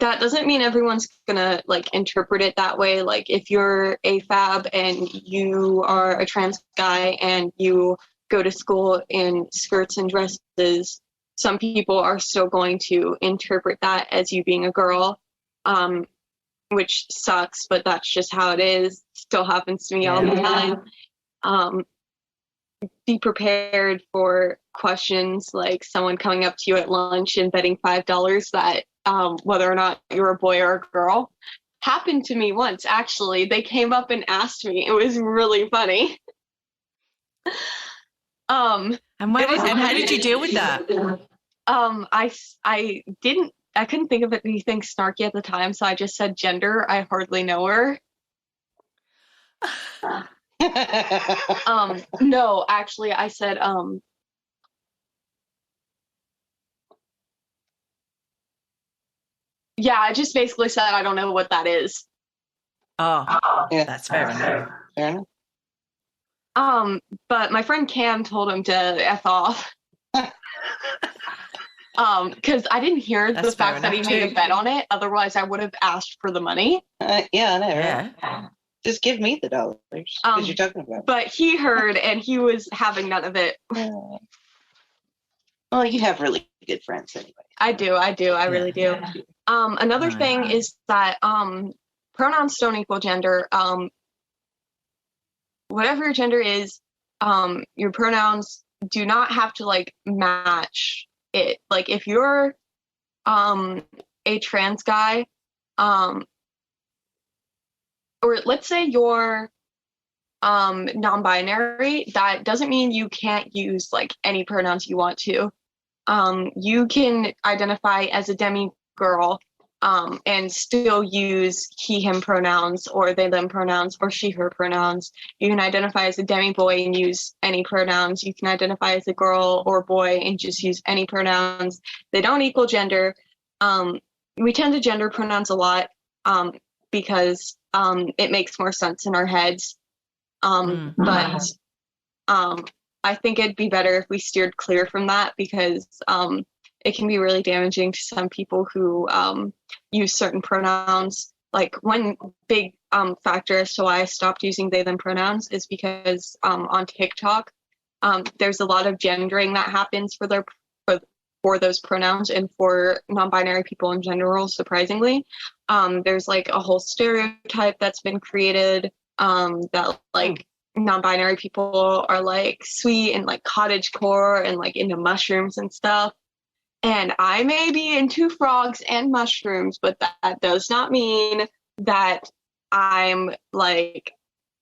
That doesn't mean everyone's gonna like interpret it that way. Like if you're a fab and you are a trans guy and you go to school in skirts and dresses, some people are still going to interpret that as you being a girl, which sucks, but that's just how it is. Still happens to me all the time. Be prepared for questions like someone coming up to you at lunch and betting $5 that whether or not you're a boy or a girl. Happened to me once, actually. They came up and asked me. It was really funny. And how did you deal with that? I couldn't think of anything snarky at the time, so I just said gender. I hardly know her. No, actually, I said, yeah, I just basically said I don't know what that is. Oh, yeah. That's fair enough. Fair enough. But my friend Cam told him to F off. Because I didn't hear the fact that he made a bet on it. Otherwise, I would have asked for the money. Yeah, I know. Yeah. Just give me the dollars. Because you're talking about. But he heard, and he was having none of it. Well, you have really good friends anyway. I do. I really do. Another thing is that pronouns don't equal gender. Whatever your gender is, your pronouns do not have to like match it. Like if you're a trans guy, or let's say you're non-binary, that doesn't mean you can't use like any pronouns you want to. You can identify as a demi-girl and still use he, him pronouns or they, them pronouns or she, her pronouns. You can identify as a demi-boy and use any pronouns. You can identify as a girl or boy and just use any pronouns. They don't equal gender. We tend to gender pronouns a lot because it makes more sense in our heads. But I think it'd be better if we steered clear from that because it can be really damaging to some people who use certain pronouns. Like one big factor as to why I stopped using they them pronouns is because on TikTok there's a lot of gendering that happens for those pronouns and for non-binary people in general. Surprisingly, there's like a whole stereotype that's been created that like non-binary people are like sweet and like cottagecore and like into mushrooms and stuff. And I may be into frogs and mushrooms, but that does not mean that I'm like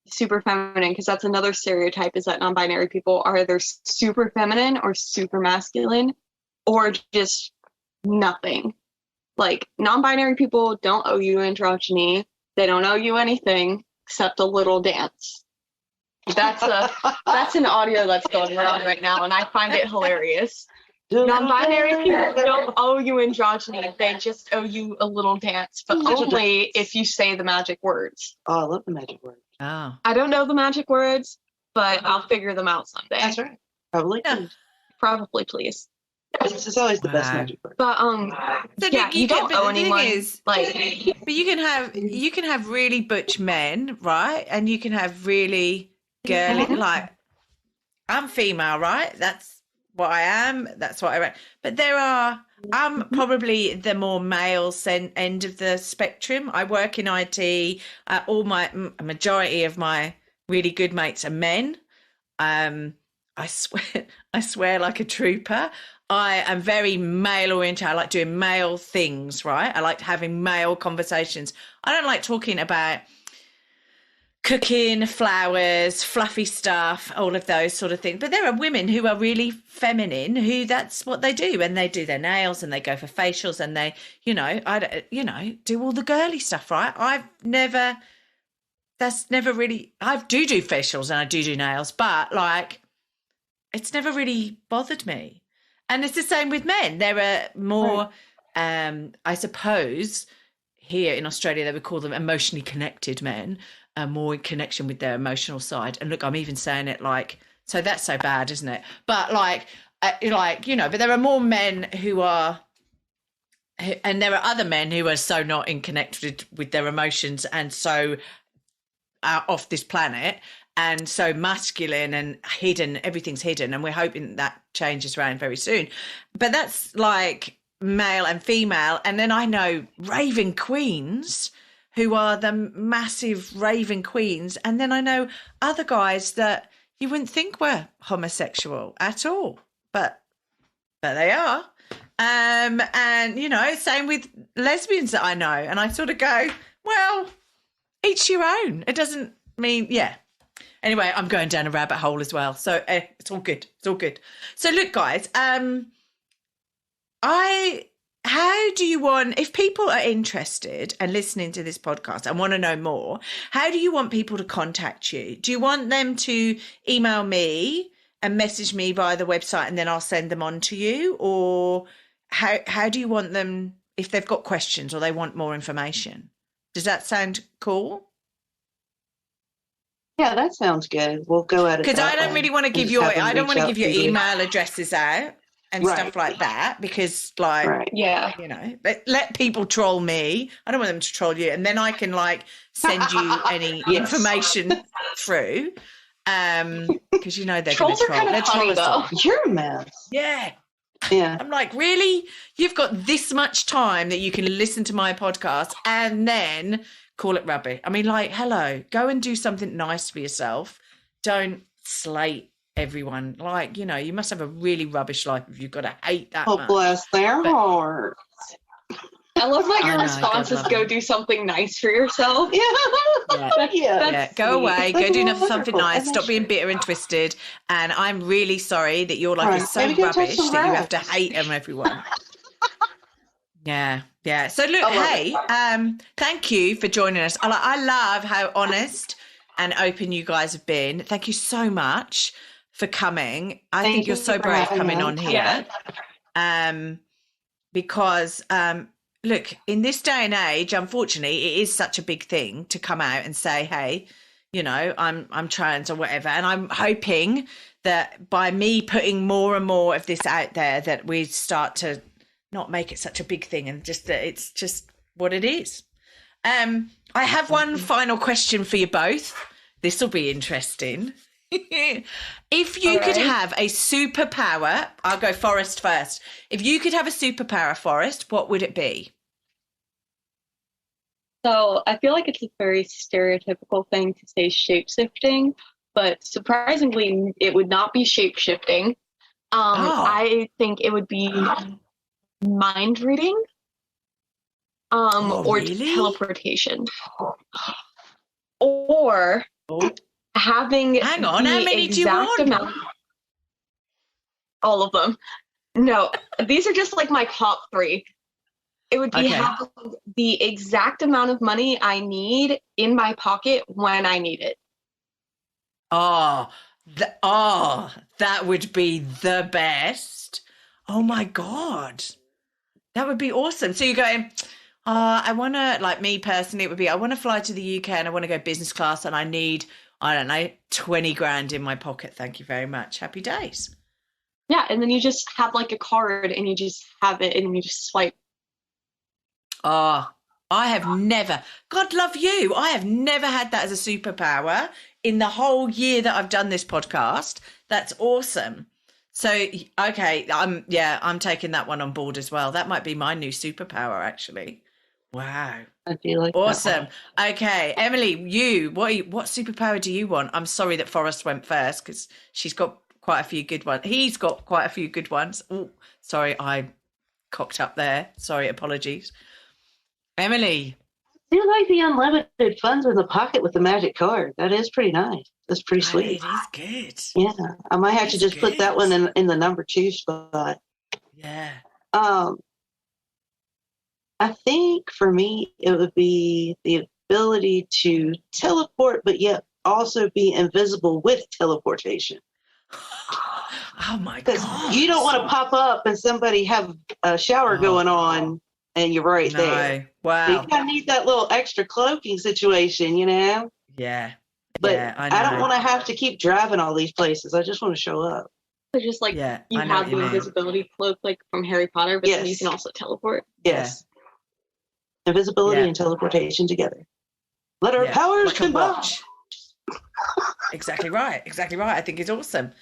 super feminine, because that's another stereotype, is that non-binary people are either super feminine or super masculine or just nothing. Like non-binary people don't owe you androgyny. They don't owe you anything except a little dance. That's an audio that's going around right now, and I find it hilarious. Non-binary people don't owe you androgyny. They just owe you a little dance, but only if you say the magic words. Oh, I love the magic words. Oh. I don't know the magic words, but I'll figure them out someday. That's right. Probably. Yeah. Probably, please. This is always the best Wow. magic word. But So yeah, you don't owe the thing anyone. is, Like, but you can have really butch men, right? And you can have really girly, like I'm female, right? That's what I am. That's what I read. But I'm probably the more male end of the spectrum. I work in IT. A majority of my really good mates are men. I swear like a trooper. I am very male oriented. I like doing male things, right? I like having male conversations. I don't like talking about cooking, flowers, fluffy stuff, all of those sort of things. But there are women who are really feminine, who that's what they do, and they do their nails and they go for facials and they, do all the girly stuff, right? I do facials and I do nails, but like, it's never really bothered me. And it's the same with men. There are more, I suppose, here in Australia, they would call them emotionally connected men, more in connection with their emotional side. And look, I'm even saying it like, so that's so bad, isn't it? But but there are more men who are, and there are other men who are so not in connected with their emotions and so off this planet and so masculine and hidden, everything's hidden. And we're hoping that changes around very soon. But that's like male and female. And then I know raving queens who are the massive raving queens. And then I know other guys that you wouldn't think were homosexual at all, but they are. And, same with lesbians that I know. And I sort of go, well, each your own. It doesn't mean, yeah. Anyway, I'm going down a rabbit hole as well. So it's all good. It's all good. So look, guys, how do you want, if people are interested and listening to this podcast and want to know more, how do you want people to contact you? Do you want them to email me and message me via the website and then I'll send them on to you? Or how do you want them, if they've got questions or they want more information? Does that sound cool? Yeah, that sounds good. We'll go at it. Because I don't really want to give your email addresses out and stuff like that, because but let people troll me. I don't want them to troll you, and then I can like send you any information through. Because they're going to troll. They're funny, though. You're a mess. Yeah. Yeah. I'm like, really? You've got this much time that you can listen to my podcast and then call it rubbish. I mean, like, hello, go and do something nice for yourself. Don't slate everyone. Like, you must have a really rubbish life if you've got to hate that much. Bless their hearts. I love that your response is go do something nice for yourself. Yeah. Go away, go do something nice, stop being bitter and twisted. And I'm really sorry that your life is so rubbish that you have to hate everyone. Yeah. So look, thank you for joining us. I love how honest and open you guys have been. Thank you so much for coming. I think you're so brave coming on here. Because look, in this day and age, unfortunately, it is such a big thing to come out and say, hey, I'm trans or whatever. And I'm hoping that by me putting more and more of this out there, that we start to not make it such a big thing, and just that it's just what it is. I have one final question for you both. This will be interesting. If you could have a superpower, I'll go Forrest first. If you could have a superpower, Forrest, what would it be? So I feel like it's a very stereotypical thing to say shape-shifting, but surprisingly, it would not be shape-shifting. I think it would be mind reading, or really? Teleportation, or having Hang on, how many do you want? All of them. No, these are just like my top 3. It would be having the exact amount of money I need in my pocket when I need it. That would be the best. Oh my God. That would be awesome. So you're going, I want to, like me personally, it would be, I want to fly to the UK and I want to go business class and I need, I don't know, 20 grand in my pocket. Thank you very much. Happy days. Yeah. And then you just have like a card and you just have it and you just swipe. I have never, God love you, I have never had that as a superpower in the whole year that I've done this podcast. That's awesome. So, okay, I'm taking that one on board as well. That might be my new superpower, actually. Wow. I do like awesome. Okay, Emily, what superpower do you want? I'm sorry that Forrest went first because she's got quite a few good ones. He's got quite a few good ones. Oh, sorry, I cocked up there. Sorry, apologies. Emily. I do like the unlimited funds in the pocket with the magic card. That is pretty nice. That's pretty sweet. It is good. Yeah, I might have to just put that one in the number 2 spot. Yeah. I think for me it would be the ability to teleport, but yet also be invisible with teleportation. Oh my God! You don't want to pop up and somebody have a shower going on. And you're right there. Wow. So you kind of need that little extra cloaking situation, Yeah. But yeah, I don't want to have to keep driving all these places. I just want to show up. So just like you have the invisibility cloak like from Harry Potter, but then you can also teleport. Yes. Yeah. Invisibility and teleportation together. Let our powers combine. Exactly right. I think it's awesome.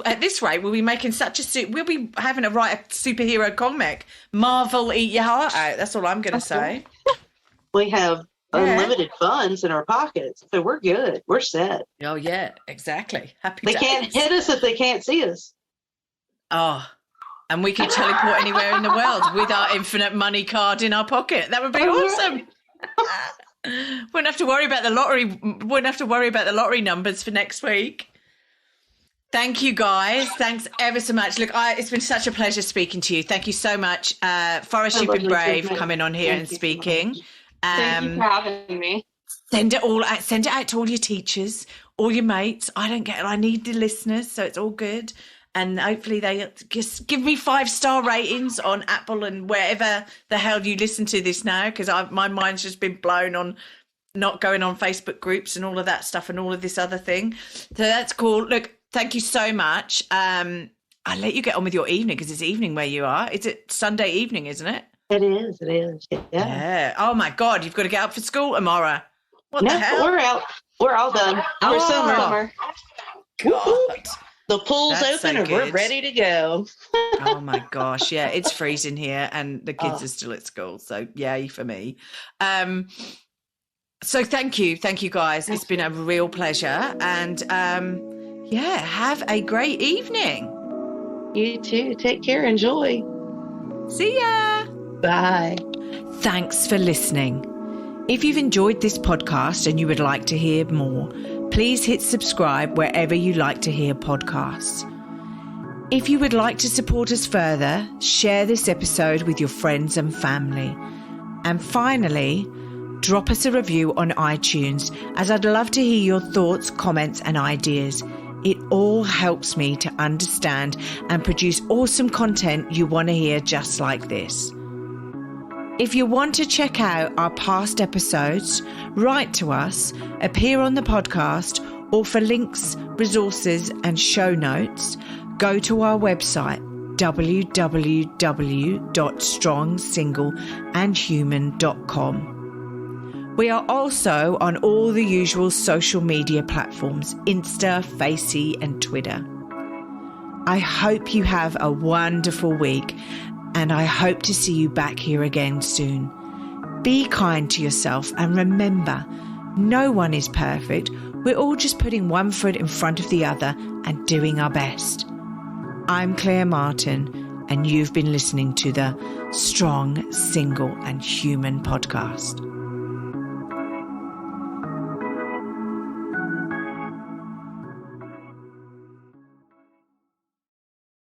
At this rate, we'll be making we'll be having to write a superhero comic. Marvel, eat your heart out. That's all I'm going to say. We have unlimited funds in our pockets, so we're good. We're set. Oh yeah, exactly. Happy They days. can't hit us if they can't see us. Oh, and we can teleport anywhere in the world with our infinite money card in our pocket. That would be awesome. Wouldn't have to worry about the lottery. Wouldn't have to worry about the lottery numbers for next week. Thank you, guys. Thanks ever so much. Look, it's been such a pleasure speaking to you. Thank you so much. Forrest, you've been brave coming on here and speaking. Thank you for having me. Send it all out. Send it out to all your teachers, all your mates. I need the listeners, so it's all good. And hopefully they just give me 5-star ratings on Apple and wherever the hell you listen to this now, because my mind's just been blown on not going on Facebook groups and all of that stuff and all of this other thing. So that's cool. Look, thank you so much. I'll let you get on with your evening because it's evening where you are. It's Sunday evening, isn't it? It is. Yeah. Oh, my God. You've got to get up for school tomorrow. What the hell? We're out. We're all done. We're summer. God. The pool's open and we're ready to go. Oh, my gosh. Yeah, it's freezing here and the kids are still at school. So, yay for me. So thank you. Thank you, guys. It's been a real pleasure. And, have a great evening. You too. Take care. Enjoy. See ya. Bye. Thanks for listening. If you've enjoyed this podcast and you would like to hear more, please hit subscribe wherever you like to hear podcasts. If you would like to support us further, share this episode with your friends and family. And finally, drop us a review on iTunes, as I'd love to hear your thoughts, comments, and ideas. It all helps me to understand and produce awesome content you want to hear just like this. If you want to check out our past episodes, write to us, appear on the podcast, or for links, resources, and show notes, go to our website www.strongsingleandhuman.com. We are also on all the usual social media platforms, Insta, Facey, and Twitter. I hope you have a wonderful week, and I hope to see you back here again soon. Be kind to yourself, and remember, no one is perfect. We're all just putting one foot in front of the other and doing our best. I'm Claire Martin, and you've been listening to the Strong, Single and Human podcast.